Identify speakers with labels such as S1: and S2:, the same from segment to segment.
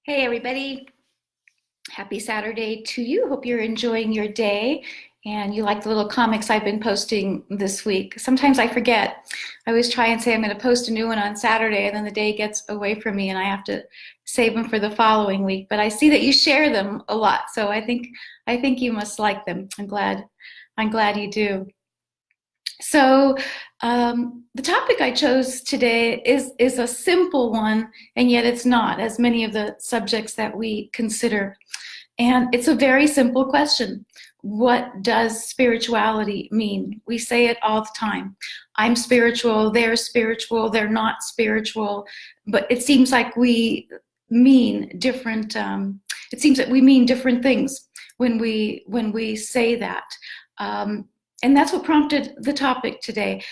S1: Hey everybody, happy Saturday to you. Hope you're enjoying your day and you like the little comics I've been posting this week. Sometimes I forget. I always try and say I'm going to post a new one on Saturday and then the day gets away from me and I have to save them for the following week. But I see that you share them a lot, so I think you must like them. I'm glad you do. So the topic I chose today is a simple one, and yet it's not, as many of the subjects that we consider. And it's a very simple question. What does spirituality mean? We say it all the time. I'm spiritual, they're not spiritual, but it seems like we mean different, it seems that we mean different things when we say that. And that's what prompted the topic today.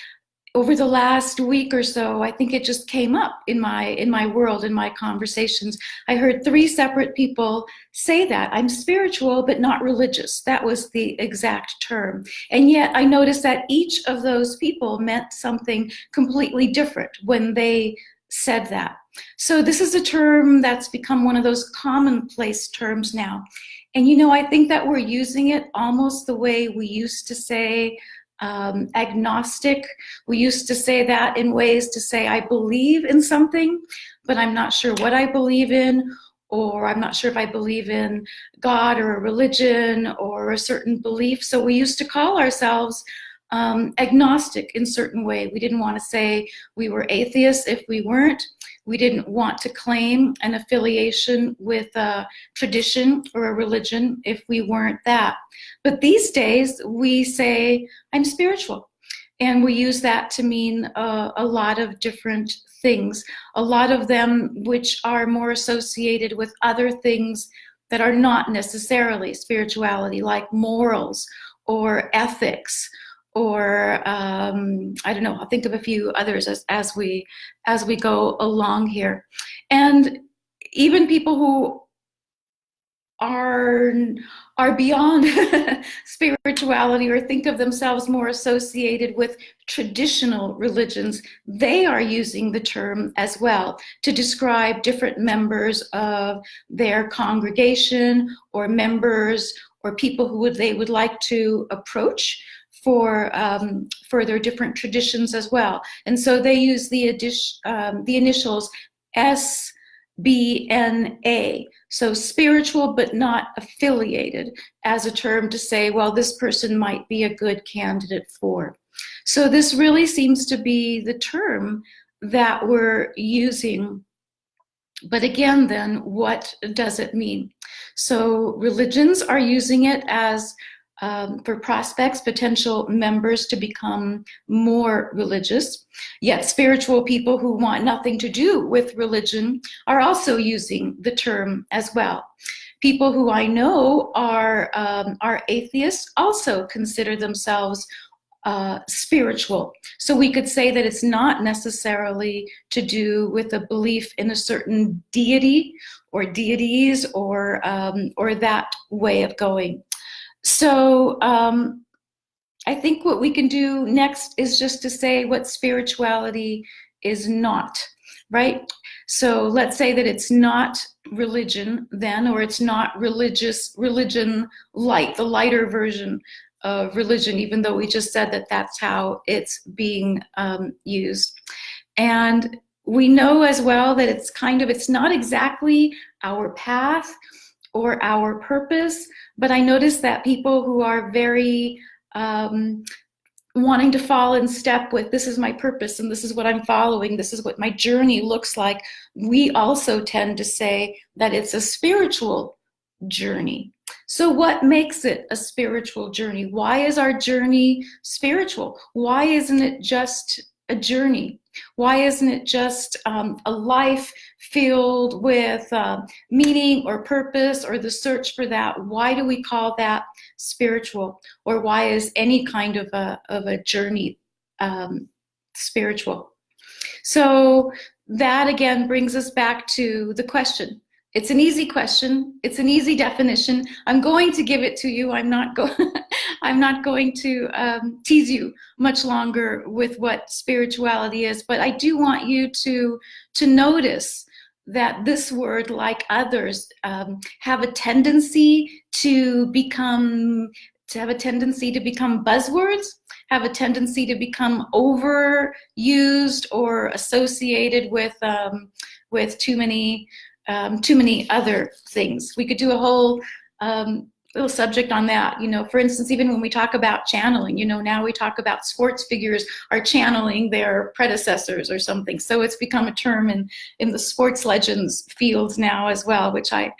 S1: Over the last week or so, I think it just came up in my world, in my conversations. I heard 3 separate people say that. I'm spiritual, but not religious. That was the exact term. And yet I noticed that each of those people meant something completely different when they said that. So this is a term that's become one of those commonplace terms now. And I think that we're using it almost the way we used to say agnostic. We used to say that in ways to say, I believe in something, but I'm not sure what I believe in, or I'm not sure if I believe in God or a religion or a certain belief. So we used to call ourselves agnostic in certain way. We didn't want to say we were atheists if we weren't. We didn't want to claim an affiliation with a tradition or a religion if we weren't that. But these days we say, I'm spiritual. And we use that to mean a lot of different things, a lot of them which are more associated with other things that are not necessarily spirituality, like morals or ethics, or I don't know, I'll think of a few others as we go along here. And even people who are beyond spirituality or think of themselves more associated with traditional religions, they are using the term as well to describe different members of their congregation or members or people who they would like to approach for their different traditions as well. And so they use the initials SBNA, so spiritual but not affiliated, as a term to say, well, this person might be a good candidate for. So this really seems to be the term that we're using. But again, then, what does it mean? So religions are using it as for prospects, potential members to become more religious. Yet spiritual people who want nothing to do with religion are also using the term as well. People who I know are atheists also consider themselves spiritual. So we could say that it's not necessarily to do with a belief in a certain deity or deities or that way of going. So I think what we can do next is just to say what spirituality is not, right? So let's say that it's not religion then, or it's not religion light, the lighter version of religion, even though we just said that that's how it's being used. And we know as well that it's not exactly our path or our purpose, but I notice that people who are very wanting to fall in step with, this is my purpose and this is what I'm following, this is what my journey looks like, we also tend to say that it's a spiritual journey. So what makes it a spiritual journey? Why is our journey spiritual? Why isn't it just a journey? Why isn't it just a life filled with meaning or purpose or the search for that? Why do we call that spiritual? Or why is any kind of a journey spiritual? So that again brings us back to the question. It's an easy question. It's an easy definition. I'm going to give it to you. I'm not going to tease you much longer with what spirituality is, but I do want you to notice that this word, like others, have a tendency to become buzzwords, have a tendency to become overused or associated with too many other things. We could do a whole little subject on that. For instance, even when we talk about channeling, now we talk about sports figures are channeling their predecessors or something. So it's become a term in the sports legends fields now as well, which I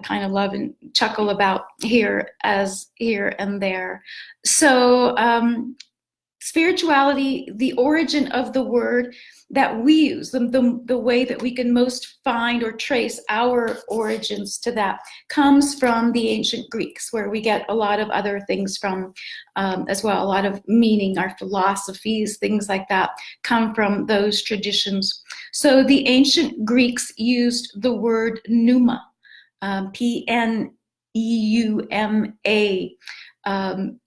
S1: kind of love and chuckle about here and there. So spirituality, the origin of the word that we use, the way that we can most find or trace our origins to that, comes from the ancient Greeks, where we get a lot of other things from as well. A lot of meaning, our philosophies, things like that come from those traditions. So the ancient Greeks used the word pneuma, Pneuma,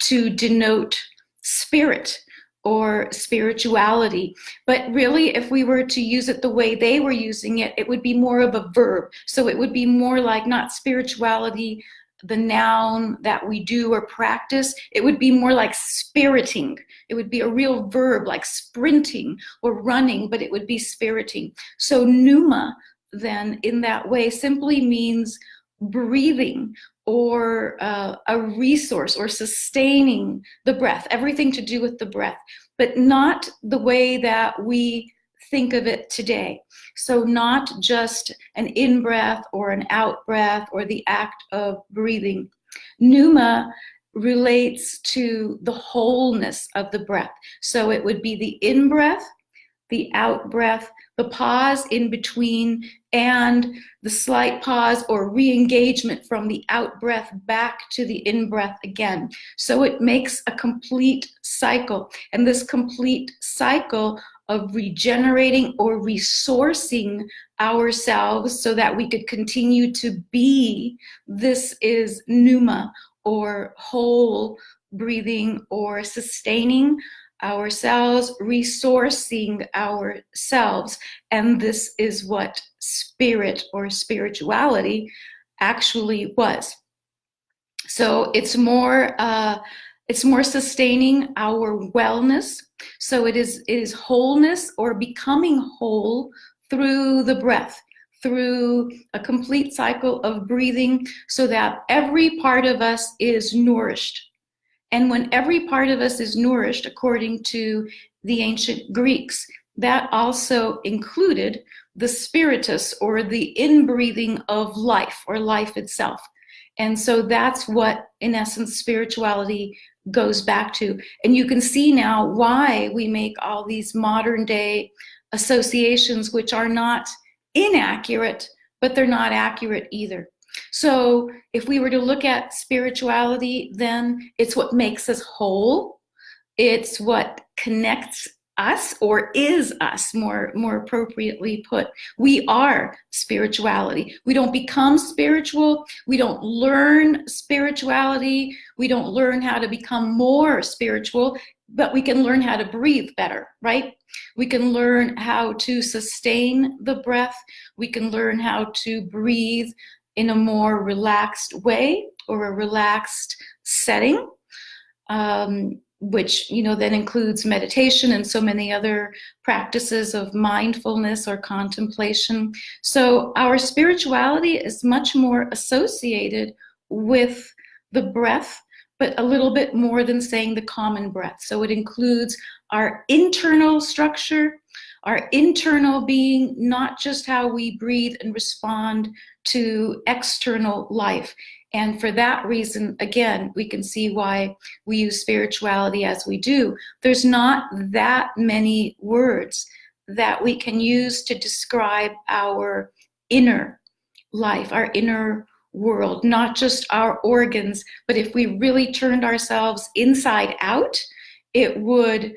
S1: to denote spirit or spirituality. But really, if we were to use it the way they were using it, it would be more of a verb. So it would be more like not spirituality, the noun that we do or practice. It would be more like spiriting. It would be a real verb, like sprinting or running, but it would be spiriting. So pneuma, then, in that way, simply means breathing, or a resource, or sustaining the breath, everything to do with the breath, but not the way that we think of it today. So not just an in-breath or an out-breath or the act of breathing. Pneuma relates to the wholeness of the breath. So it would be the in-breath, the out-breath, the pause in between, and the slight pause or re-engagement from the out-breath back to the in-breath again. So it makes a complete cycle. And this complete cycle of regenerating or resourcing ourselves so that we could continue to be, this is pneuma, or whole breathing, or sustaining ourselves, resourcing ourselves. And this is what spirit or spirituality actually was. So it's more sustaining our wellness. So it is wholeness, or becoming whole through the breath, through a complete cycle of breathing, so that every part of us is nourished. And when every part of us is nourished, according to the ancient Greeks, that also included the spiritus, or the inbreathing of life, or life itself. And so that's what, in essence, spirituality goes back to. And you can see now why we make all these modern day associations, which are not inaccurate, but they're not accurate either. So if we were to look at spirituality, then it's what makes us whole. It's what connects us, or is us, more appropriately put. We are spirituality. We don't become spiritual. We don't learn spirituality. We don't learn how to become more spiritual, but we can learn how to breathe better, right? We can learn how to sustain the breath. We can learn how to breathe in a more relaxed way, or a relaxed setting, which then includes meditation and so many other practices of mindfulness or contemplation. So our spirituality is much more associated with the breath, but a little bit more than saying the common breath. So it includes our internal structure, our internal being, not just how we breathe and respond to external life. And for that reason, again, we can see why we use spirituality as we do. There's not that many words that we can use to describe our inner life, our inner world, not just our organs, but if we really turned ourselves inside out, it would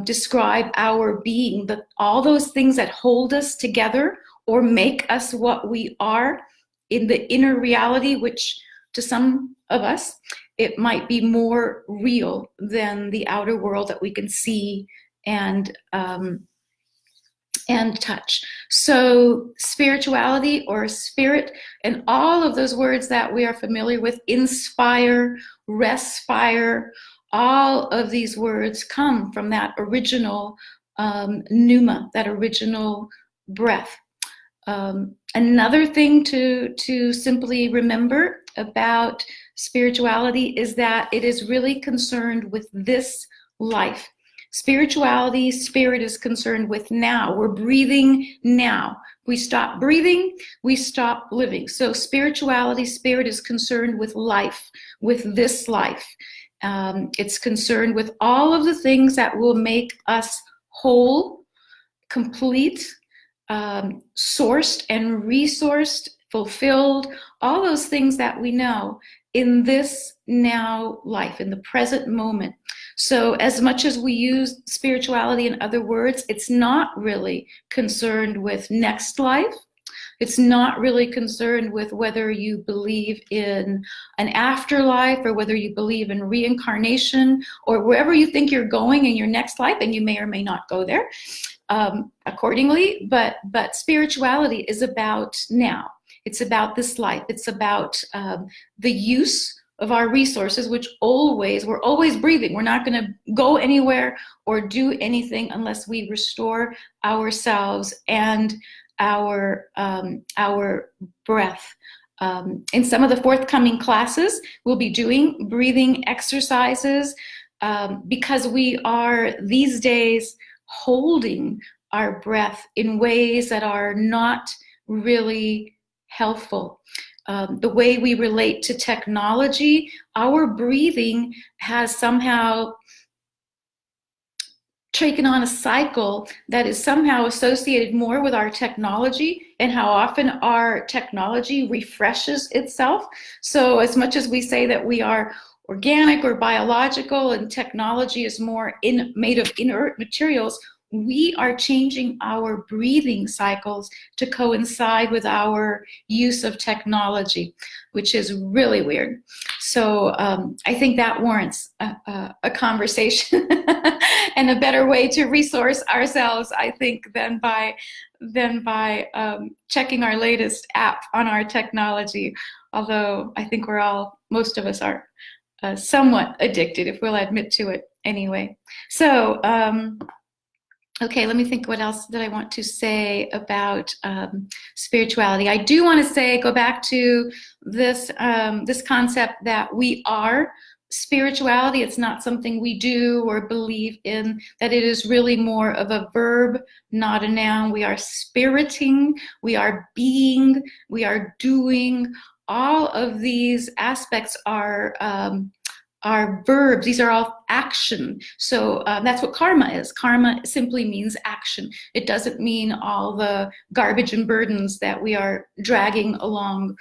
S1: describe our being, all those things that hold us together or make us what we are in the inner reality, which to some of us, it might be more real than the outer world that we can see and and touch. So spirituality or spirit, and all of those words that we are familiar with, inspire, respire, all of these words come from that original pneuma, that original breath. Another thing to simply remember about spirituality is that it is really concerned with this life. Spirituality, spirit is concerned with now. We're breathing now. We stop breathing, we stop living. So spirituality, spirit is concerned with life, with this life. It's concerned with all of the things that will make us whole, complete, sourced and resourced, fulfilled, all those things that we know in this now life, in the present moment. So as much as we use spirituality in other words, it's not really concerned with next life. It's not really concerned with whether you believe in an afterlife or whether you believe in reincarnation or wherever you think you're going in your next life, and you may or may not go there accordingly. But spirituality is about now. It's about this life. It's about the use of our resources, which we're always breathing. We're not going to go anywhere or do anything unless we restore ourselves and our breath. In some of the forthcoming classes, we'll be doing breathing exercises because we are these days holding our breath in ways that are not really helpful. The way we relate to technology, our breathing has somehow taken on a cycle that is somehow associated more with our technology and how often our technology refreshes itself. So as much as we say that we are organic or biological and technology is more made of inert materials, we are changing our breathing cycles to coincide with our use of technology, which is really weird. So I think that warrants a conversation and a better way to resource ourselves, I think, than by checking our latest app on our technology. Although I think most of us are somewhat addicted, if we'll admit to it anyway. So, okay, let me think what else did I want to say about spirituality. I do want to go back to this concept that we are spirituality. It's not something we do or believe in, that it is really more of a verb, not a noun. We are spiriting, we are being, we are doing. All of these aspects are verbs. These are all action. So that's what karma is. Karma simply means action. It doesn't mean all the garbage and burdens that we are dragging along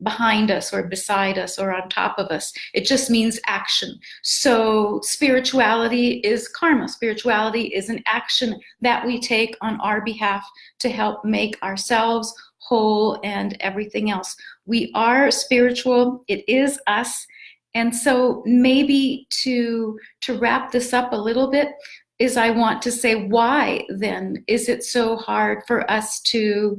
S1: behind us or beside us or on top of us. It just means action. So spirituality is karma. Spirituality is an action that we take on our behalf to help make ourselves whole and everything else. We are spiritual. It is us. And so maybe to wrap this up a little bit is I want to say, why then is it so hard for us to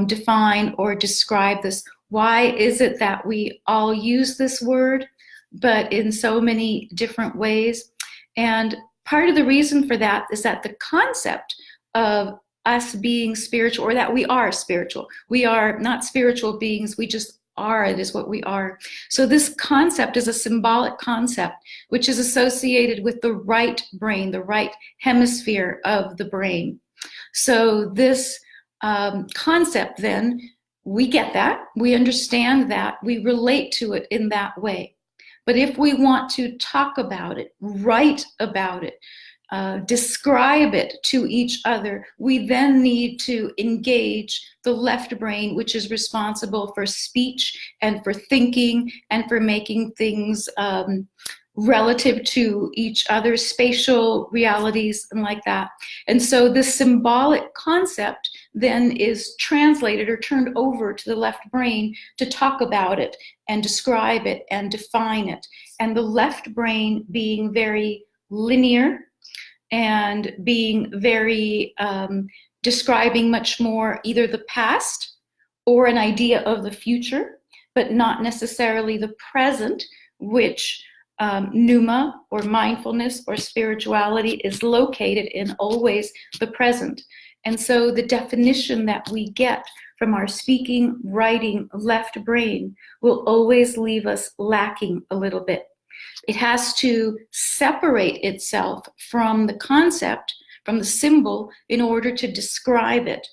S1: define or describe this? Why is it that we all use this word, but in so many different ways? And part of the reason for that is that the concept of us being spiritual, or that we are spiritual. We are not spiritual beings, we just are. It is what we are. So this concept is a symbolic concept which is associated with the right brain, the right hemisphere of the brain. So this concept then, we get that, we understand that, we relate to it in that way. But if we want to talk about it, write about it, describe it to each other, we then need to engage the left brain, which is responsible for speech and for thinking and for making things relative to each other, spatial realities and like that. And so this symbolic concept then is translated or turned over to the left brain to talk about it and describe it and define it. And the left brain being very linear, and being very describing much more either the past or an idea of the future, but not necessarily the present, which pneuma or mindfulness or spirituality is located in always the present. And so the definition that we get from our speaking, writing, left brain will always leave us lacking a little bit. It has to separate itself from the concept, from the symbol, in order to describe it.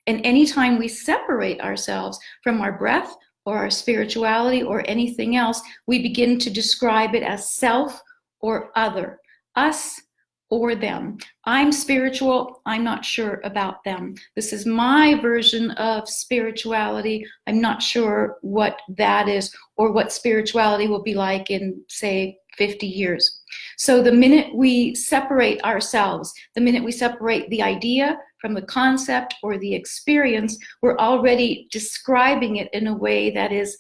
S1: And anytime we separate ourselves from our breath or our spirituality or anything else, we begin to describe it as self or other, us or them. I'm spiritual, I'm not sure about them. This is my version of spirituality. I'm not sure what that is or what spirituality will be like in, say, 50 years. So the minute we separate ourselves, the minute we separate the idea from the concept or the experience, we're already describing it in a way that is,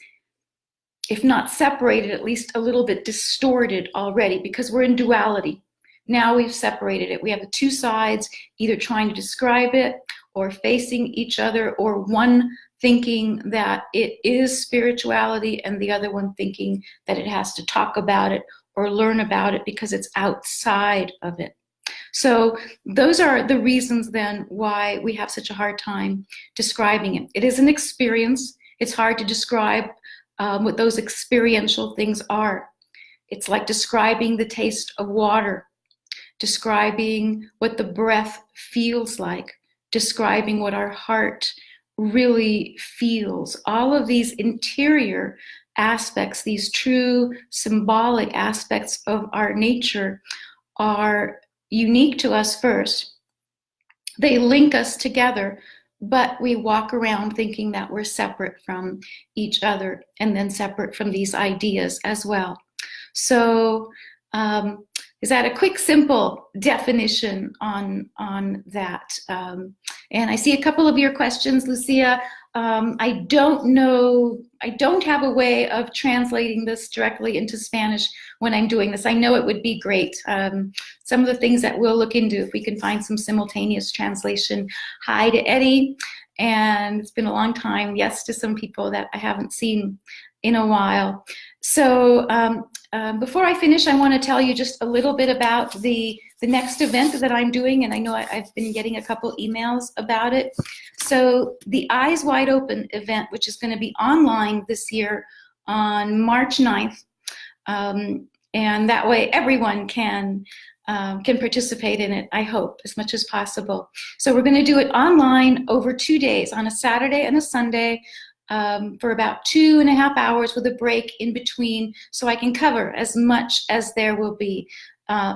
S1: if not separated, at least a little bit distorted already, because we're in duality. Now we've separated it. We have the two sides, either trying to describe it or facing each other, or one thinking that it is spirituality and the other one thinking that it has to talk about it or learn about it because it's outside of it. So those are the reasons then why we have such a hard time describing it. It is an experience. It's hard to describe what those experiential things are. It's like describing the taste of water, describing what the breath feels like, describing what our heart really feels. All of these interior aspects, these true symbolic aspects of our nature, are unique to us first. They link us together, but we walk around thinking that we're separate from each other and then separate from these ideas as well. So is that a quick, simple definition on that? And I see a couple of your questions, Lucia. I don't know, I don't have a way of translating this directly into Spanish when I'm doing this. I know it would be great. Some of the things that we'll look into, if we can find some simultaneous translation. Hi to Eddie, and it's been a long time. Yes to some people that I haven't seen in a while. So before I finish, I want to tell you just a little bit about the next event that I'm doing, and I know I've been getting a couple emails about it. So the Eyes Wide Open event, which is going to be online this year on March 9th, and that way everyone can participate in it, I hope, as much as possible. So we're going to do it online over 2 days, on a Saturday and a Sunday, for about 2.5 hours with a break in between, so I can cover as much as there will be.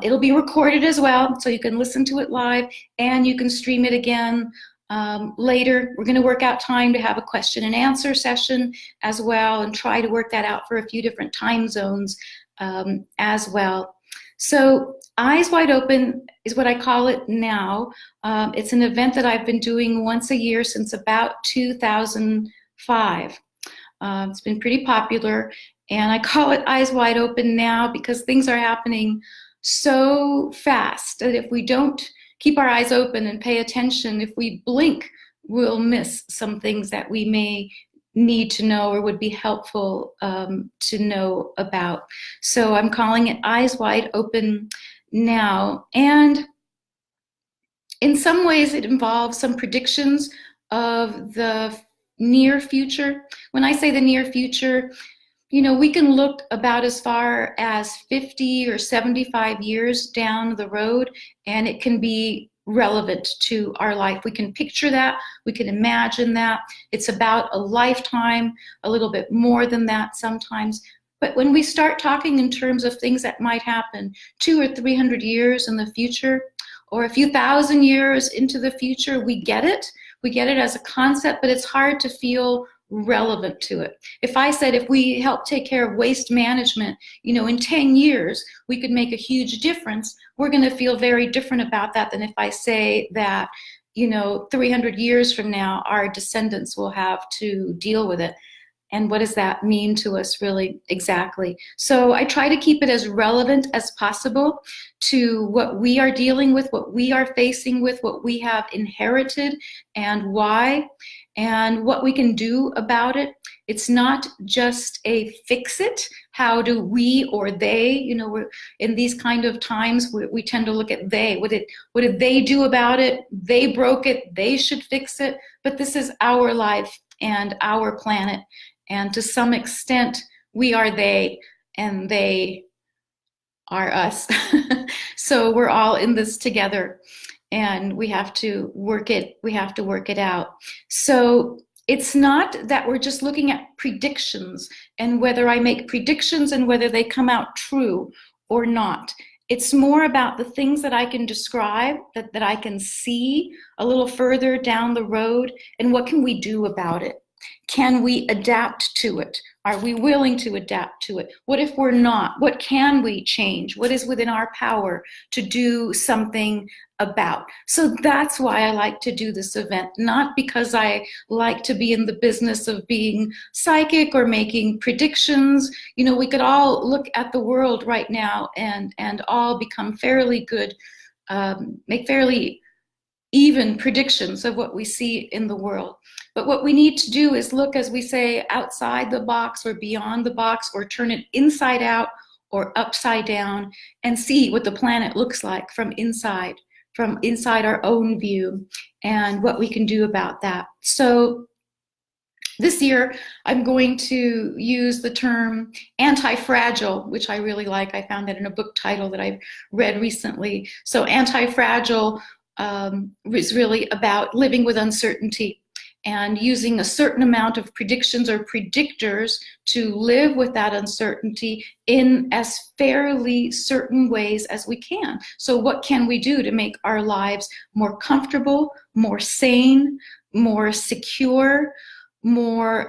S1: It'll be recorded as well, so you can listen to it live and you can stream it again later. We're going to work out time to have a question and answer session as well, and try to work that out for a few different time zones as well. So Eyes Wide Open is what I call it now. It's an event that I've been doing once a year since about 2005. It's been pretty popular, and I call it Eyes Wide Open now because things are happening so fast that if we don't keep our eyes open and pay attention, if we blink, we'll miss some things that we may need to know or would be helpful to know about. So I'm calling it Eyes Wide Open now. And in some ways it involves some predictions of the near future. When I say the near future, you know, we can look about as far as 50 or 75 years down the road, and it can be relevant to our life. We can picture that, we can imagine that. It's about a lifetime, a little bit more than that sometimes. But when we start talking in terms of things that might happen 200 or 300 years in the future, or a few thousand years into the future, we get it. We get it as a concept, but it's hard to feel relevant to it. If I said, if we help take care of waste management, you know, in 10 years, we could make a huge difference, we're going to feel very different about that than if I say that, you know, 300 years from now, our descendants will have to deal with it. and what does that mean to us really exactly. So I try to keep it as relevant as possible to what we are dealing with, what we are facing with, what we have inherited and why, and what we can do about it. It's not just a fix it. How do we or they, we're in these kind of times we tend to look at they. What did they do about it? They broke it. They should fix it. But this is our life and our planet. And to some extent, we are they and they are us. So we're all in this together. And we have to work it out. So it's not that we're just looking at predictions and whether I make predictions and whether they come out true or not. It's more about the things that I can describe, that I can see a little further down the road, and what can we do about it? Can we adapt to it? Are we willing to adapt to it? What if we're not? What can we change? What is within our power to do something about? So that's why I like to do this event, not because I like to be in the business of being psychic or making predictions. We could all look at the world right now and all become fairly good, make fairly even predictions of what we see in the world. But what we need to do is look, as we say, outside the box or beyond the box, or turn it inside out or upside down, and see what the planet looks like from inside our own view, and what we can do about that. So this year, I'm going to use the term anti-fragile, which I really like. I found that in a book title that I read recently. So anti-fragile is really about living with uncertainty and using a certain amount of predictions or predictors to live with that uncertainty in as fairly certain ways as we can. So what can we do to make our lives more comfortable, more sane, more secure, more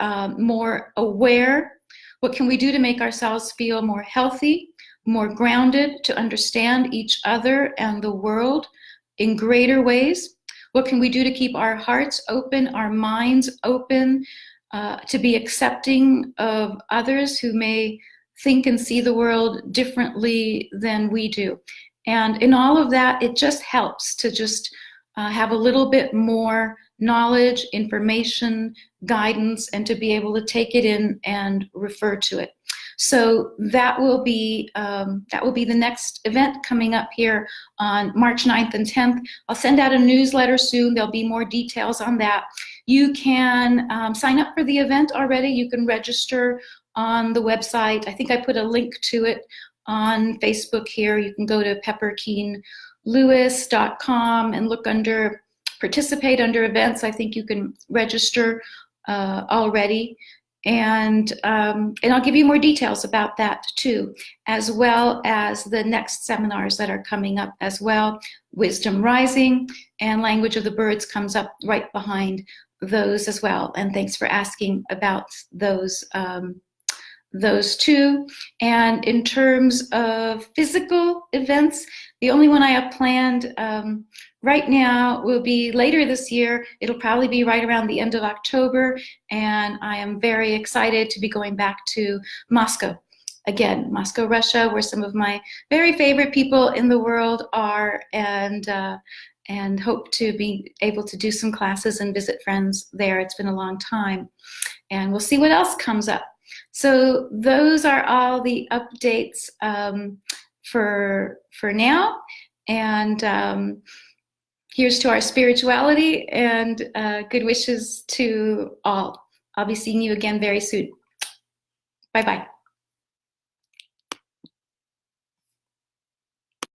S1: aware? What can we do to make ourselves feel more healthy, more grounded, to understand each other and the world in greater ways? What can we do to keep our hearts open, our minds open, to be accepting of others who may think and see the world differently than we do? And in all of that, it just helps to just have a little bit more knowledge, information, guidance, and to be able to take it in and refer to it. So that will be the next event coming up here on March 9th and 10th. I'll send out a newsletter soon. There'll be more details on that. You can sign up for the event already. You can register on the website. I think I put a link to it on Facebook here. You can go to pepperkeenlewis.com and look under participate under events. I think you can register already. And I'll give you more details about that too, as well as the next seminars that are coming up as well. Wisdom Rising and Language of the Birds comes up right behind those as well. And thanks for asking about those two. And in terms of physical events, the only one I have planned right now will be later this year. It'll probably be right around the end of October, and I am very excited to be going back to Moscow. Again, Moscow, Russia, where some of my very favorite people in the world are, and hope to be able to do some classes and visit friends there. It's been a long time, and we'll see what else comes up. So those are all the updates for now, and here's to our spirituality, and good wishes to all. I'll be seeing you again very soon. Bye-bye.